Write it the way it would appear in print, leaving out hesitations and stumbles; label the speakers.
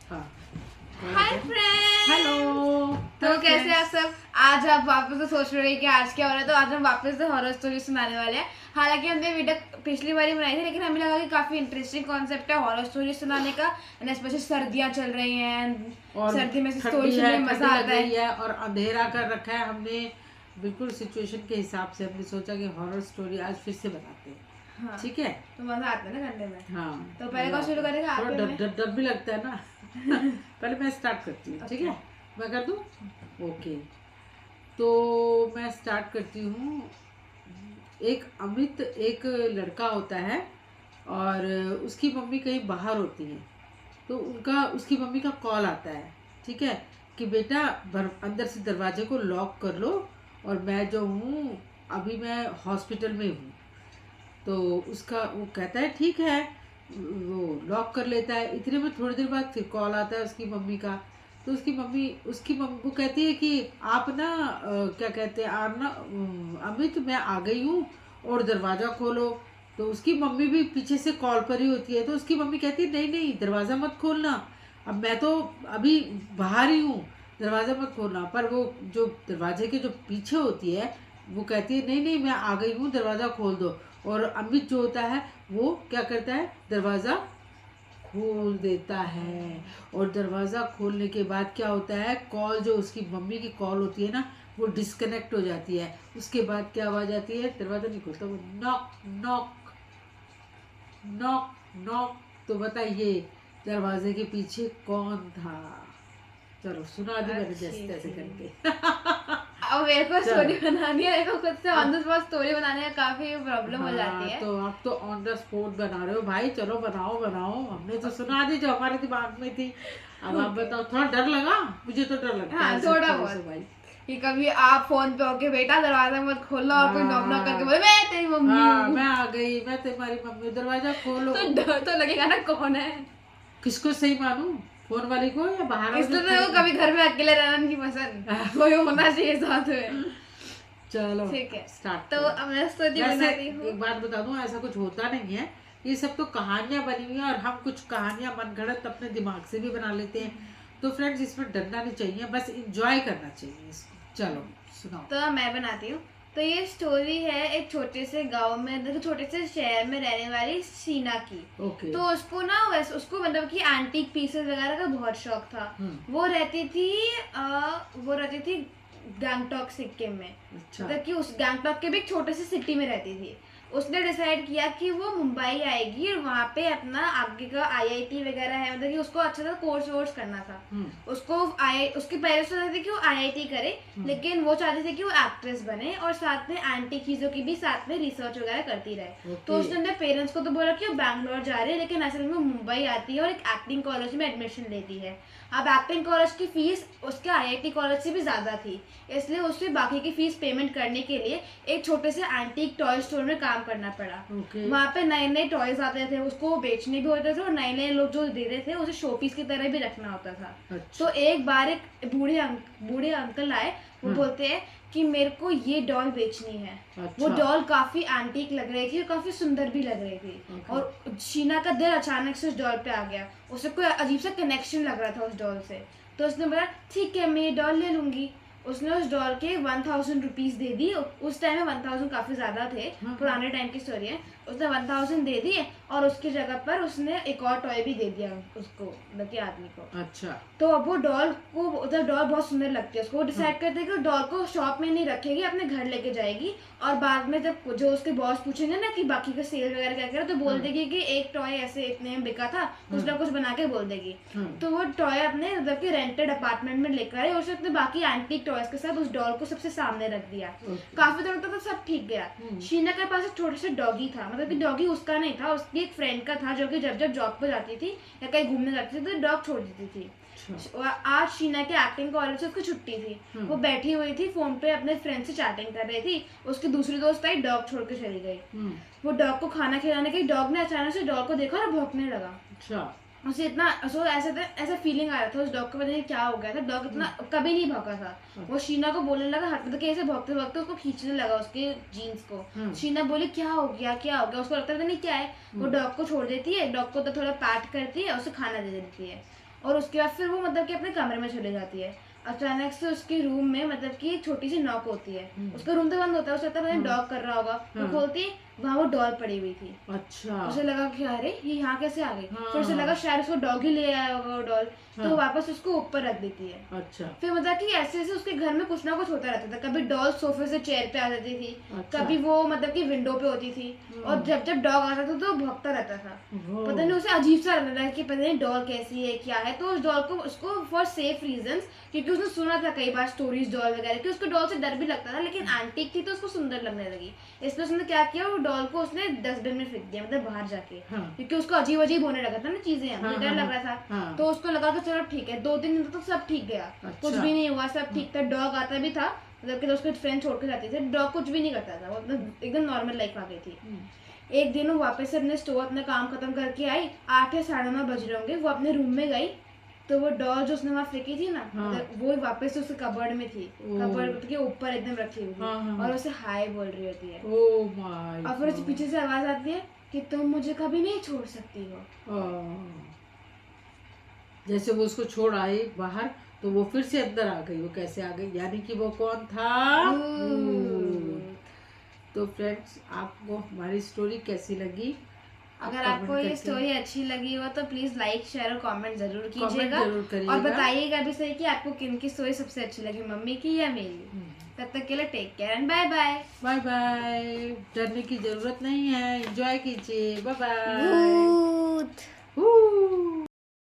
Speaker 1: हाँ।
Speaker 2: Hi friends,
Speaker 1: hello.
Speaker 2: तो कैसे आप सब। आज आप वापस से सोच रहे हैं कि आज क्या हो रहा है, तो आज हम वापस से हॉरर स्टोरी सुनाने वाले हैं। हालांकि हमने वीडियो पिछली बार ही बनाई थी, लेकिन हमें लगा कि काफी इंटरेस्टिंग कॉन्सेप्ट है हॉरर स्टोरी सुनाने का। एंड स्पेशली सर्दियां चल रही हैं
Speaker 1: और
Speaker 2: सर्दी में से स्टोरी
Speaker 1: ठंडी
Speaker 2: सुनने
Speaker 1: है,
Speaker 2: में
Speaker 1: ठंडी
Speaker 2: मजा
Speaker 1: लग
Speaker 2: आता
Speaker 1: रही
Speaker 2: है।
Speaker 1: है और अंधेरा कर रखा है हमने। बिल्कुल सिचुएशन के हिसाब से हमने सोचा कि हॉरर स्टोरी आज फिर से बनाते हैं।
Speaker 2: हाँ,
Speaker 1: ठीक है।
Speaker 2: तो मजा आता है ना करने में।
Speaker 1: हाँ,
Speaker 2: तो पहले कौन शुरू करेगा, आप
Speaker 1: थोड़ा
Speaker 2: या
Speaker 1: डर
Speaker 2: मैं?
Speaker 1: डर डर भी लगता है ना। पहले मैं स्टार्ट करती हूँ। ठीक है, मैं कर दूँ? ओके, तो मैं स्टार्ट करती हूँ। एक अमित एक लड़का होता है और उसकी मम्मी कहीं बाहर होती है। तो उसकी मम्मी का कॉल आता है। ठीक है, कि बेटा अंदर से दरवाजे को लॉक कर लो और मैं जो हूँ अभी मैं हॉस्पिटल में हूँ। तो उसका वो कहता है ठीक है, वो लॉक कर लेता है। इतने में थोड़ी देर बाद फिर कॉल आता है उसकी मम्मी का। तो उसकी मम्मी वो कहती है कि आप ना क्या कहते हैं, आप ना अमित मैं आ गई हूँ और दरवाज़ा खोलो। तो उसकी मम्मी भी पीछे से कॉल पर ही होती है। तो उसकी मम्मी कहती है नहीं नहीं, दरवाज़ा मत खोलना, अब मैं तो अभी बाहर ही हूँ, दरवाज़ा मत खोलना। पर वो जो दरवाजे के जो पीछे होती है वो कहती है नहीं नहीं मैं आ गई हूँ, दरवाज़ा खोल दो। और अमित जो होता है वो क्या करता है, दरवाज़ा खोल देता है। और दरवाज़ा खोलने के बाद क्या होता है, कॉल जो उसकी मम्मी की कॉल होती है ना वो डिस्कनेक्ट हो जाती है। उसके बाद क्या आवाज़ आती है, दरवाज़ा नहीं खुलता, वो नॉक नॉक नॉक नॉक। तो बताइए दरवाजे के पीछे कौन था? चलो सुना दी मैंने जैसे तैसे करके।
Speaker 2: अब मेरे को
Speaker 1: चलो
Speaker 2: स्टोरी बनानी है, मेरे को खुद से ऑन
Speaker 1: अब
Speaker 2: द स्पॉट स्टोरी बनाने में काफी प्रॉब्लम हो जाती
Speaker 1: हाँ,
Speaker 2: है।
Speaker 1: तो आप तो ऑन द स्पॉट बना रहे हो भाई। चलो बनाओ बनाओ, हमने तो सुना दी जो हमारे दिमाग में थी। अब आप
Speaker 2: ओके।
Speaker 1: बताओ। थोड़ा डर लगा? मुझे तो डर लगता है
Speaker 2: हाँ,
Speaker 1: सब
Speaker 2: थोड़ा
Speaker 1: चीजों से
Speaker 2: बहुत।
Speaker 1: भाई।
Speaker 2: कि कभी आप फोन पे होके बेटा दरवाजा मत खोलना और कोई नॉक नॉक करके
Speaker 1: हाँ
Speaker 2: बोले मैं तेरी मम्मी
Speaker 1: हाँ,
Speaker 2: हूँ।
Speaker 1: मैं आ गई, मैं तुम्हारी मम्मी, दरवाजा खोलो।
Speaker 2: तो डर तो लगेगा ना, कौन है।
Speaker 1: किसको सही मानूं, फोन वाली को या बाहर वो जो
Speaker 2: इसलिए तो मेरे
Speaker 1: खड़ी
Speaker 2: को
Speaker 1: है?
Speaker 2: कभी घर में अकेले रहना नहीं पसंद, कोई होना चाहिए साथ में।
Speaker 1: चलो
Speaker 2: ठीक है,
Speaker 1: स्टार्ट
Speaker 2: तो
Speaker 1: करो।
Speaker 2: अब मैं स्टोरी
Speaker 1: वैसे
Speaker 2: बनाती हूँ।
Speaker 1: एक बात बता दूं, ऐसा कुछ होता नहीं है। ये सब तो कहानियां बनी हुई हैं और हम कुछ कहानियां मनगढ़ंत अपने दिमाग से भी बना लेते हैं। तो फ्रेंड्स इसमें डरना नहीं चाहिए, बस इंजॉय करना चाहिए इसको। चलो सुनाओ।
Speaker 2: तो अब मैं बनाती हूँ। तो ये स्टोरी है एक छोटे से गांव में, मतलब छोटे से शहर में रहने वाली शीना की।
Speaker 1: ओके।
Speaker 2: तो उसको ना वैसे उसको मतलब कि एंटीक पीसेस वगैरह का बहुत शौक था। वो रहती थी गैंगटॉक सिक्किम में।
Speaker 1: अच्छा।
Speaker 2: मतलब कि उस गैंगटॉक के भी एक छोटे से सिटी में रहती थी। उसने डिसाइड किया कि वो मुंबई आएगी और वहाँ पे अपना आगे का आईआईटी वगैरह है, मतलब कि उसको अच्छा सा कोर्स वोर्स करना था। उसको उसके पेरेंट्स चाहते थे कि वो आईआईटी करे, लेकिन वो चाहते थे कि वो एक्ट्रेस बने और साथ में एंटीक चीजों की भी साथ में रिसर्च वगैरह करती रहे। तो उसने अपने पेरेंट्स को तो बोला कि वो बैंगलोर जा रही है, लेकिन असल में वो मुंबई आती है और एक एक्टिंग कॉलेज में एडमिशन लेती है। अब एक्टिंग कॉलेज की फीस उसके आईआईटी कॉलेज से भी ज़्यादा थी, इसलिए उसे बाकी की फीस पेमेंट करने के लिए एक छोटे से एंटीक टॉय स्टोर में काम करना पड़ा। वहाँ पे नए नए टॉयज आते थे, उसको बेचने भी होते थे और नए नए लोग जो दे रहे थे उसे शोपीस की तरह भी रखना होता था।
Speaker 1: अच्छा।
Speaker 2: तो एक बार एक बूढ़े अंकल आए। वो बोलते हैं कि मेरे को ये डॉल बेचनी है।
Speaker 1: अच्छा।
Speaker 2: वो डॉल काफी एंटीक लग रही थी और काफी सुंदर भी लग रही थी। और शीना का दिल अचानक से उस डॉल पे आ गया। उसे कोई अजीब सा कनेक्शन लग रहा था उस डॉल से। तो उसने बोला ठीक है मैं ये डॉल ले लूंगी। उसने उस डॉल के 1000 रुपीज दे दी। उस टाइम में 1000 काफी ज्यादा थे, पुराने टाइम की स्टोरी है। उसने 1000 दे दिए और उसकी जगह पर उसने एक और टॉय भी दे दिया उसको, मतलब कि आदमी को।
Speaker 1: अच्छा।
Speaker 2: तो अब वो डॉल को, उधर डॉल बहुत सुंदर लगती है उसको। वो डिसाइड करते हैं कि डॉल को शॉप में नहीं रखेगी, अपने घर लेके जाएगी। और बाद में जब जो उसके बॉस पूछेंगे ना कि बाकी का सेल वगैरह क्या करें, तो बोल देगी कि एक टॉय ऐसे इतने में बिका था, कुछ ना कुछ बना के बोल देगी। तो वो टॉय अपने मतलब कि रेंटेड अपार्टमेंट में लेकर आई और उसने अपने बाकी एंटीक टॉयज के साथ उस डॉल को सबसे सामने रख दिया। काफी दिनों तक तो सब ठीक गया। शीना के पास एक छोटा सा डॉगी था, मतलब कि डॉगी उसका नहीं था, उसकी एक फ्रेंड का था, जो कि जब जब जॉब पर जाती थी या कहीं घूमने जाती थी तो डॉग छोड़ देती थी। आज शीना के एक्टिंग कॉलेज से उसकी छुट्टी थी। वो बैठी हुई थी फोन पे अपने फ्रेंड से चैटिंग कर रही थी। उसकी दूसरी दोस्त आई, डॉग छोड़ के चली गई। वो डॉग को खाना खिलाने गई, डॉग ने अचानक से डॉग को देखा और भौंकने लगा।
Speaker 1: अच्छा।
Speaker 2: उसे इतना ऐसा फीलिंग आ रहा था उस डॉग को, पता नहीं क्या हो गया था। डॉग इतना कभी नहीं भौंका था। वो शीना को बोलने लगा, मतलब कि ऐसे भौंकते भौंकते उसको खींचने लगा उसके जीन्स को। शीना बोली क्या हो गया क्या हो गया, उसको लगता था नहीं क्या है। वो डॉग को छोड़ देती है, डॉग को तो थोड़ा पैट करती है, उसे खाना दे देती है और उसके बाद फिर वो मतलब कि अपने कमरे में चले जाती है। अचानक से उसके रूम में मतलब कि एक छोटी सी नॉक होती है। उसका रूम तो बंद होता है, उसे लगता है डॉग कर रहा होगा। वो खोलती है, वहाँ वो डॉल पड़ी हुई थी।
Speaker 1: अच्छा।
Speaker 2: उसे लगा कि अरे ये यहाँ कैसे आ गई।
Speaker 1: हाँ,
Speaker 2: फिर उसे लगा शायद उसको डॉग ही ले आया होगा वो डॉल।
Speaker 1: हाँ,
Speaker 2: तो वापस उसको ऊपर रख देती है।
Speaker 1: अच्छा।
Speaker 2: फिर मतलब कि ऐसे ऐसे उसके घर में कुछ ना कुछ होता रहता था। कभी डॉल सोफे से चेयर पे आ जाती थी,
Speaker 1: अच्छा।
Speaker 2: कभी वो मतलब कि विंडो पे होती थी, और जब जब डॉग आता था तो भौंकता रहता था।
Speaker 1: ओह,
Speaker 2: पता नहीं उसे अजीब सा लगता था कि पता नहीं डॉल कैसी है क्या है। तो उस डॉल को उसको फॉर सेफ रीजंस, क्योंकि उसने सुना था कई बार स्टोरीज डॉल वगैरह कि उसको डॉल से डर भी लगता था, लेकिन एंटीक थी तो उसको सुंदर लगने लगी। इसलिए उसने क्या किया, वो डॉल को उसने डस्टबिन में फेंक दिया, मतलब बाहर जाके।
Speaker 1: हाँ,
Speaker 2: क्योंकि उसको अजीब अजीब होने लगा था ना चीजें,
Speaker 1: हाँ,
Speaker 2: डर
Speaker 1: हाँ,
Speaker 2: लग रहा था।
Speaker 1: हाँ,
Speaker 2: तो उसको लगा कि चलो ठीक है, 2-3 दिन तक तो सब ठीक गया। कुछ
Speaker 1: अच्छा।
Speaker 2: भी नहीं हुआ, सब ठीक था। डॉग आता भी था, मतलब कि उसके फ्रेंड छोड़ के जाते थे। डॉग कुछ भी नहीं करता था, वो एकदम नॉर्मल लाइफ आ गई थी। एक दिन वो वापस से अपने स्टोर अपना काम खत्म करके आई, 8 या 9:30 बज रहे होंगे। वो अपने रूम में गई तो वो डॉल जो उसने वहाँ फेंकी थी ना,
Speaker 1: हाँ,
Speaker 2: मतलब वो वापस से उसके कबर्ड में थी। कबर्ड के ऊपर एकदम रखी हुई थी।
Speaker 1: हाँ, हाँ,
Speaker 2: और उसे हाय बोल रही होती है।
Speaker 1: ओह माय
Speaker 2: और फिर उसे पीछे से आवाज आती है कि तुम मुझे कभी नहीं छोड़ सकती हो।
Speaker 1: जैसे वो उसको छोड़ आई बाहर, तो वो फिर से अंदर आ गई। वो कैसे आ गई, यानी कि वो कौन था? भूत। तो फ्रेंड्स, आपको हमारी स्टोरी कैसी लगी? आप
Speaker 2: अगर
Speaker 1: कमेंट
Speaker 2: आपको ये
Speaker 1: करके
Speaker 2: स्टोरी अच्छी लगी हो तो प्लीज लाइक शेयर और कमेंट जरूर
Speaker 1: कमेंट
Speaker 2: कीजिएगा।
Speaker 1: जरूर करिएगा।
Speaker 2: और बताइएगा भी सही कि आपको किन की स्टोरी सबसे अच्छी लगी, मम्मी की या मेरी। तब तक के लिए take care and bye bye.
Speaker 1: Bye bye. डरने की जरूरत नहीं है, एंजॉय कीजिए। Bye bye.
Speaker 2: भूत।